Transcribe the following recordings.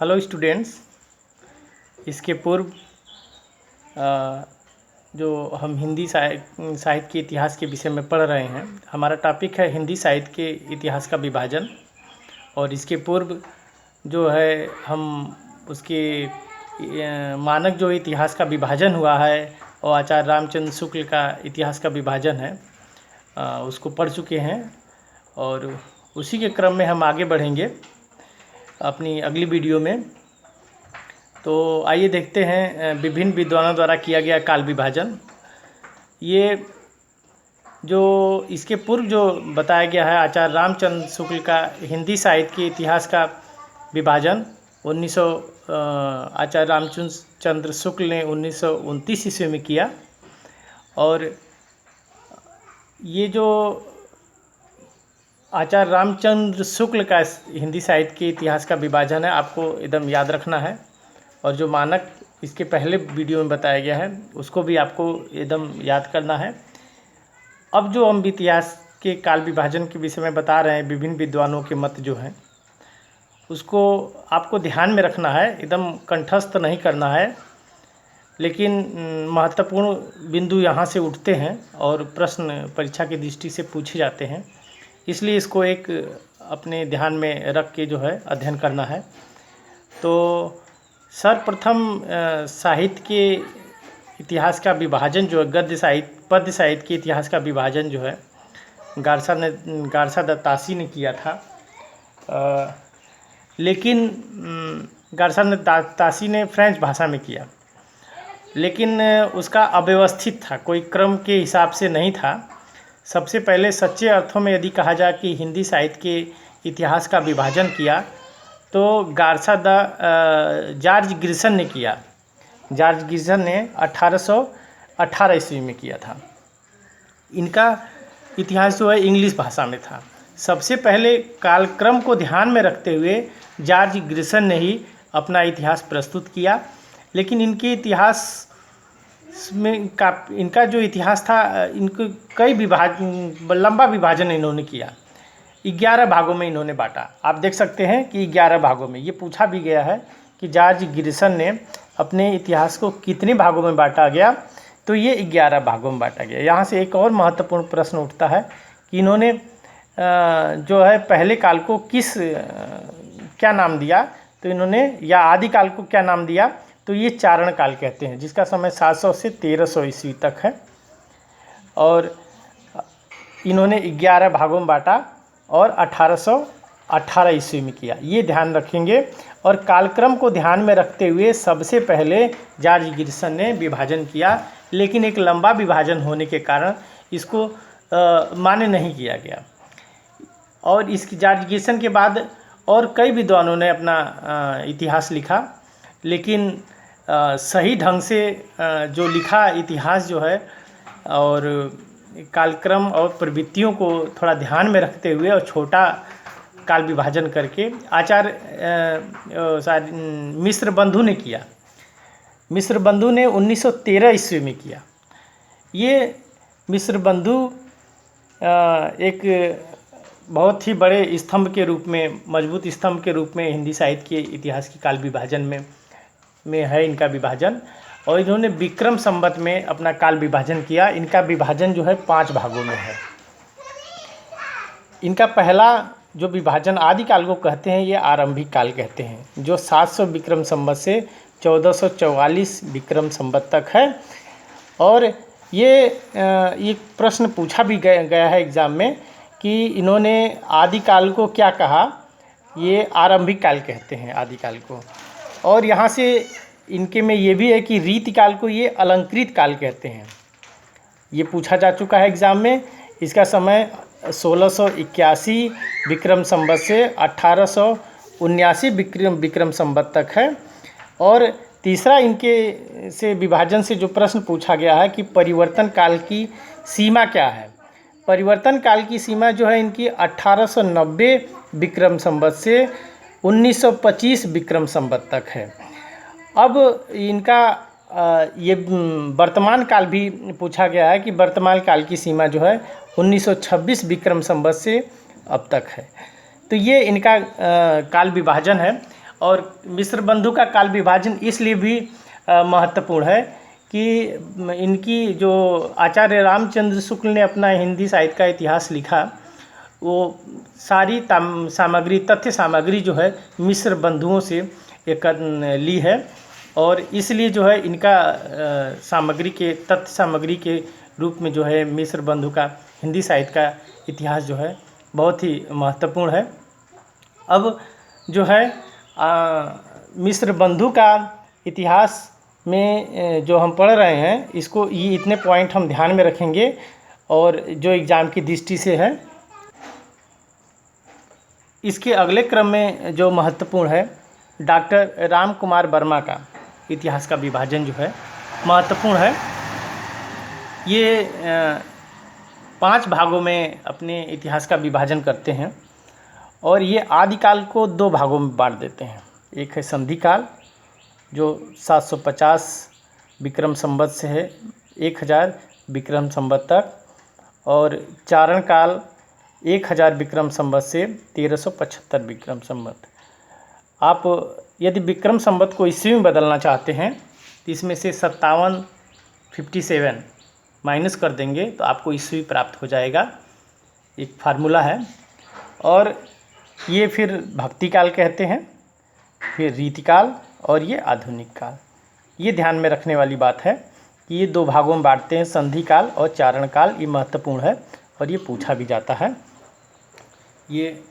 Hello students. इसके पूर्व जो हम हिंदी साहित्य के इतिहास के विषय में पढ़ रहे हैं, हमारा टॉपिक है हिंदी साहित्य के इतिहास का विभाजन। और इसके पूर्व जो है हम उसके मानक जो इतिहास का विभाजन हुआ है और आचार्य रामचंद्र शुक्ल का इतिहास का विभाजन है उसको पढ़ चुके हैं। और उसी के क्रम में हम आगे बढ़ेंगे अपनी अगली वीडियो में। तो आइए देखते हैं विभिन्न विद्वानों द्वारा किया गया काल विभाजन। ये जो इसके पूर्व जो बताया गया है आचार्य रामचंद्र शुक्ल का हिंदी साहित्य के इतिहास का विभाजन 1900 आचार्य रामचंद्र शुक्ल ने 1929 ईस्वी में किया। और ये जो आचार्य रामचंद्र शुक्ल का हिंदी साहित्य के इतिहास का विभाजन है, आपको एकदम याद रखना है। और जो मानक इसके पहले वीडियो में बताया गया है उसको भी आपको एकदम याद करना है। अब जो हम इतिहास के काल विभाजन के विषय में बता रहे हैं, विभिन्न विद्वानों के मत जो हैं उसको आपको ध्यान में रखना है, एकदम कंठस्थ नहीं करना है। लेकिन महत्वपूर्ण बिंदु यहाँ से उठते हैं और प्रश्न परीक्षा की दृष्टि से पूछे जाते हैं, इसलिए इसको एक अपने ध्यान में रख के जो है अध्ययन करना है। तो सर्वप्रथम साहित्य के इतिहास का विभाजन जो है पद्य साहित्य के इतिहास का विभाजन जो है गारसा दत्तासी ने किया था। लेकिन गारसा दत्तासी ने फ्रेंच भाषा में किया, लेकिन उसका अव्यवस्थित था, कोई क्रम के हिसाब से नहीं था। सबसे पहले सच्चे अर्थों में यदि कहा जाए कि हिंदी साहित्य के इतिहास का विभाजन किया तो जॉर्ज ग्रिसन ने किया। जॉर्ज ग्रिसन ने 1818 ईस्वी में किया था। इनका इतिहास जो है इंग्लिश भाषा में था। सबसे पहले कालक्रम को ध्यान में रखते हुए जॉर्ज ग्रिसन ने ही अपना इतिहास प्रस्तुत किया। लेकिन इनके इतिहास में इनका जो इतिहास था, इनको कई लंबा विभाजन इन्होंने किया। 11 भागों में इन्होंने बांटा। आप देख सकते हैं कि 11 भागों में। ये पूछा भी गया है कि जॉर्ज ग्रिसन ने अपने इतिहास को कितने भागों में बांटा गया, तो ये 11 भागों में बांटा गया। यहाँ से एक और महत्वपूर्ण प्रश्न उठता है कि इन्होंने जो है पहले काल को क्या नाम दिया, तो इन्होंने या आदि काल को क्या नाम दिया, तो ये चारण काल कहते हैं, जिसका समय 700 से 1300 ईस्वी तक है। और इन्होंने 11 भागों में बांटा और 1818 ईस्वी में किया, ये ध्यान रखेंगे। और कालक्रम को ध्यान में रखते हुए सबसे पहले जॉर्ज ग्रिसन ने विभाजन किया, लेकिन एक लंबा विभाजन होने के कारण इसको मान्य नहीं किया गया। और इसकी जॉर्ज ग्रिसन के बाद और कई विद्वानों ने अपना इतिहास लिखा, लेकिन सही ढंग से जो लिखा इतिहास जो है और कालक्रम और प्रवृत्तियों को थोड़ा ध्यान में रखते हुए और छोटा काल विभाजन करके आचार्य मिश्र बंधु ने किया। मिश्र बंधु ने 1913 ईस्वी में किया। ये मिश्र बंधु एक बहुत ही बड़े स्तंभ के रूप में, मजबूत स्तंभ के रूप में हिंदी साहित्य के इतिहास की काल विभाजन में है इनका विभाजन। और इन्होंने विक्रम संवत में अपना काल विभाजन किया। इनका विभाजन जो है 5 भागों में है। इनका पहला जो विभाजन आदि काल को कहते हैं, ये आरंभिक काल कहते हैं, जो 700 विक्रम संवत से 1444 विक्रम संवत तक है। और ये प्रश्न पूछा भी गया है एग्ज़ाम में कि इन्होंने आदि काल को क्या कहा। ये आरंभिक काल कहते हैं आदि काल को। और यहाँ से इनके में ये भी है कि रीति काल को ये अलंकृत काल कहते हैं। ये पूछा जा चुका है एग्ज़ाम में। इसका समय 1681 विक्रम संवत से 1879 विक्रम संवत तक है। और तीसरा इनके से विभाजन से जो प्रश्न पूछा गया है कि परिवर्तन काल की सीमा क्या है। परिवर्तन काल की सीमा जो है इनकी 1890 विक्रम संवत से 1925 विक्रम संवत तक है। अब इनका ये वर्तमान काल भी पूछा गया है कि वर्तमान काल की सीमा जो है 1926 विक्रम संवत से अब तक है। तो ये इनका काल विभाजन है। और मिस्र बंधु का काल विभाजन इसलिए भी महत्वपूर्ण है कि इनकी जो आचार्य रामचंद्र शुक्ल ने अपना हिंदी साहित्य का इतिहास लिखा, वो सारी सामग्री, तथ्य सामग्री जो है मिस्र बंधुओं से एक ली है, और इसलिए जो है इनका सामग्री के, तथ्य सामग्री के रूप में जो है मिस्र बंधु का हिंदी साहित्य का इतिहास जो है बहुत ही महत्वपूर्ण है। अब जो है मिस्र बंधु का इतिहास में जो हम पढ़ रहे हैं, इसको ये इतने पॉइंट हम ध्यान में रखेंगे, और जो एग्ज़ाम की दृष्टि से है। इसके अगले क्रम में जो महत्वपूर्ण है, डॉक्टर राम कुमार वर्मा का इतिहास का विभाजन जो है महत्वपूर्ण है। ये 5 भागों में अपने इतिहास का विभाजन करते हैं, और ये आदिकाल को 2 भागों में बांट देते हैं। एक है संधि काल, जो 750 विक्रम संवत से है 1000 विक्रम संवत तक, और चारण काल 1000 विक्रम संवत से 1375 विक्रम संवत। आप यदि विक्रम संवत को ईस्वी में बदलना चाहते हैं तो इसमें से 57 माइनस कर देंगे तो आपको ईस्वी प्राप्त हो जाएगा, एक फार्मूला है। और ये फिर भक्ति काल कहते हैं, फिर रीतिकाल, और ये आधुनिक काल। ये ध्यान में रखने वाली बात है कि ये 2 भागों में बांटते हैं, संधि काल और चारण काल। ये महत्वपूर्ण है और ये पूछा भी जाता है। ये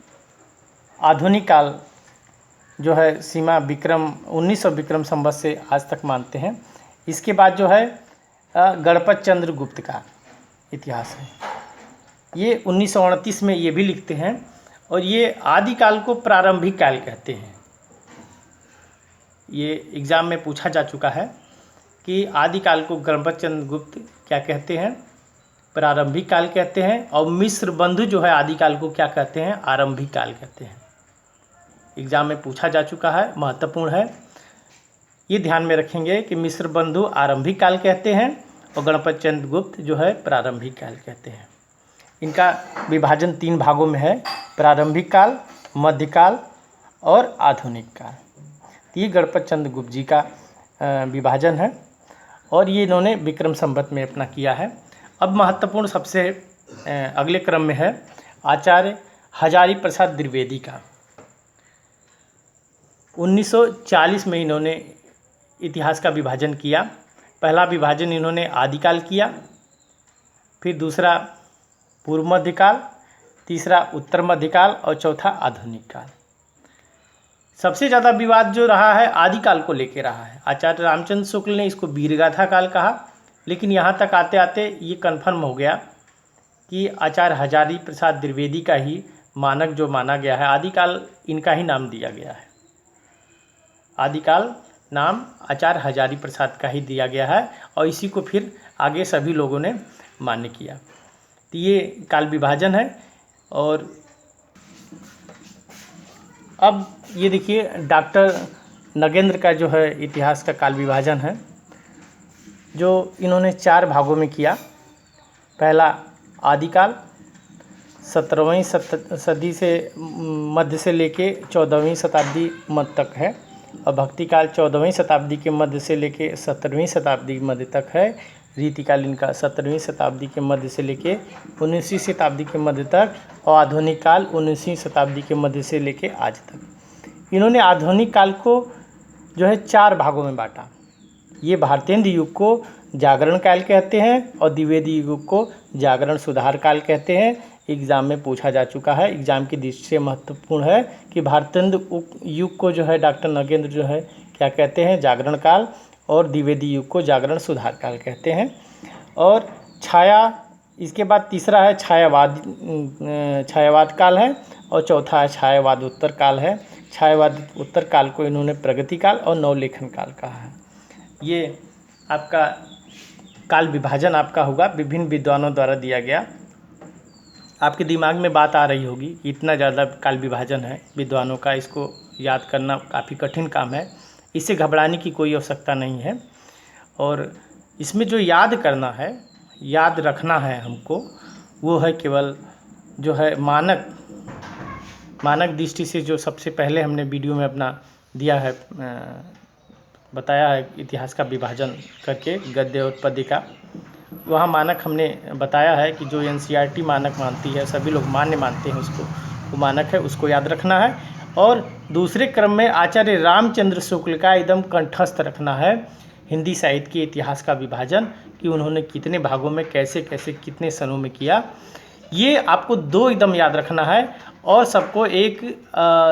आधुनिक काल जो है सीमा विक्रम 1900 विक्रम संवत से आज तक मानते हैं। इसके बाद जो है गणपत चंद्र गुप्त का इतिहास है, ये 1938 में ये भी लिखते हैं, और ये आदिकाल को प्रारंभिक काल कहते हैं। ये एग्ज़ाम में पूछा जा चुका है कि आदिकाल को गणपत चंद्र गुप्त क्या कहते हैं, प्रारंभिक काल कहते हैं, और मिस्र बंधु जो है आदिकाल को क्या कहते हैं, आरंभिक काल कहते हैं। एग्ज़ाम में पूछा जा चुका है, महत्वपूर्ण है। ये ध्यान में रखेंगे कि मिस्र बंधु आरंभिक काल कहते हैं और गणपत चंद्र गुप्त जो है प्रारंभिक काल कहते हैं। इनका विभाजन 3 भागों में है, प्रारंभिक काल, मध्यकाल और आधुनिक काल। ये गणपत चंद्र गुप्त जी का विभाजन है, और ये इन्होंने विक्रम संवत में अपना किया है। अब महत्वपूर्ण सबसे अगले क्रम में है आचार्य हजारी प्रसाद द्विवेदी का। 1940 में इन्होंने इतिहास का विभाजन किया। पहला विभाजन इन्होंने आदिकाल किया, फिर दूसरा पूर्व मध्यकाल, तीसरा उत्तर मध्यकाल और चौथा आधुनिक काल। सबसे ज़्यादा विवाद जो रहा है आदिकाल को लेके रहा है। आचार्य रामचंद्र शुक्ल ने इसको वीरगाथा काल कहा, लेकिन यहाँ तक आते आते ये कन्फर्म हो गया कि आचार्य हजारी प्रसाद द्विवेदी का ही मानक जो माना गया है, आदिकाल इनका ही नाम दिया गया है। आदिकाल नाम आचार्य हजारी प्रसाद का ही दिया गया है, और इसी को फिर आगे सभी लोगों ने मान्य किया। तो ये काल विभाजन है। और अब ये देखिए डॉक्टर नगेंद्र का जो है इतिहास का काल विभाजन है, जो इन्होंने 4 भागों में किया। पहला आदिकाल 17वीं सदी से मध्य से लेके 14वीं शताब्दी मध्य तक है, और भक्ति काल 14वीं शताब्दी के मध्य से लेके 17वीं शताब्दी के मध्य तक है। रीतिकाल इनका 17वीं शताब्दी के मध्य से लेके 19वीं शताब्दी के मध्य तक, और आधुनिक काल 19वीं शताब्दी के मध्य से लेके आज तक। इन्होंने आधुनिक काल को जो है 4 भागों में बांटा। ये भारतेंद्र युग को जागरण काल कहते हैं, और द्विवेदी युग को जागरण सुधार काल कहते हैं। एग्ज़ाम में पूछा जा चुका है, एग्ज़ाम की दृष्टि से महत्वपूर्ण है कि भारतेंद्र युग को जो है डॉक्टर नगेंद्र जो है क्या कहते हैं, जागरण काल, और द्विवेदी युग को जागरण सुधार काल कहते हैं। और छाया, इसके बाद तीसरा है छायावाद काल है, और चौथा है छायावाद उत्तर काल है। छायावाद उत्तर काल को इन्होंने प्रगति काल और नवलेखन काल कहा है। ये आपका काल विभाजन आपका होगा, विभिन्न विद्वानों द्वारा दिया गया। आपके दिमाग में बात आ रही होगी कि इतना ज़्यादा काल विभाजन है विद्वानों का, इसको याद करना काफ़ी कठिन काम है। इससे घबराने की कोई आवश्यकता नहीं है, और इसमें जो याद करना है, याद रखना है हमको, वो है केवल जो है मानक दृष्टि से जो सबसे पहले हमने वीडियो में अपना दिया है, बताया है इतिहास का विभाजन करके गद्य और पद्य का। वहाँ मानक हमने बताया है कि जो एनसीईआरटी मानक मानती है, सभी लोग मान्य मानते हैं उसको, वो मानक है, उसको याद रखना है। और दूसरे क्रम में आचार्य रामचंद्र शुक्ल का एकदम कंठस्थ रखना है हिंदी साहित्य के इतिहास का विभाजन, कि उन्होंने कितने भागों में कैसे कैसे कितने सनों में किया। ये आपको दो एकदम याद रखना है और सबको एक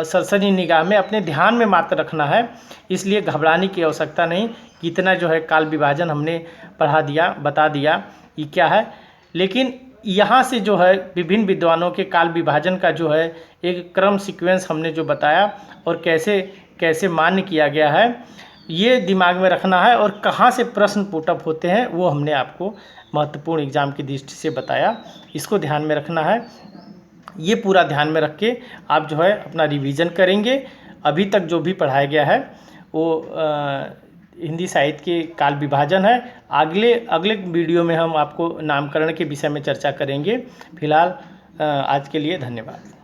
सरसरी निगाह में अपने ध्यान में मात्र रखना है। इसलिए घबराने की आवश्यकता नहीं, कितना जो है काल विभाजन हमने पढ़ा दिया, बता दिया ये क्या है। लेकिन यहाँ से जो है विभिन्न विद्वानों के काल विभाजन का जो है एक क्रम सीक्वेंस हमने जो बताया और कैसे कैसे मान्य किया गया है, ये दिमाग में रखना है। और कहाँ से प्रश्न पुटअप होते हैं वो हमने आपको महत्वपूर्ण एग्जाम की दृष्टि से बताया, इसको ध्यान में रखना है। ये पूरा ध्यान में रख के आप जो है अपना रिवीजन करेंगे। अभी तक जो भी पढ़ाया गया है वो हिंदी साहित्य के काल विभाजन है। अगले वीडियो में हम आपको नामकरण के विषय में चर्चा करेंगे। फिलहाल आज के लिए धन्यवाद।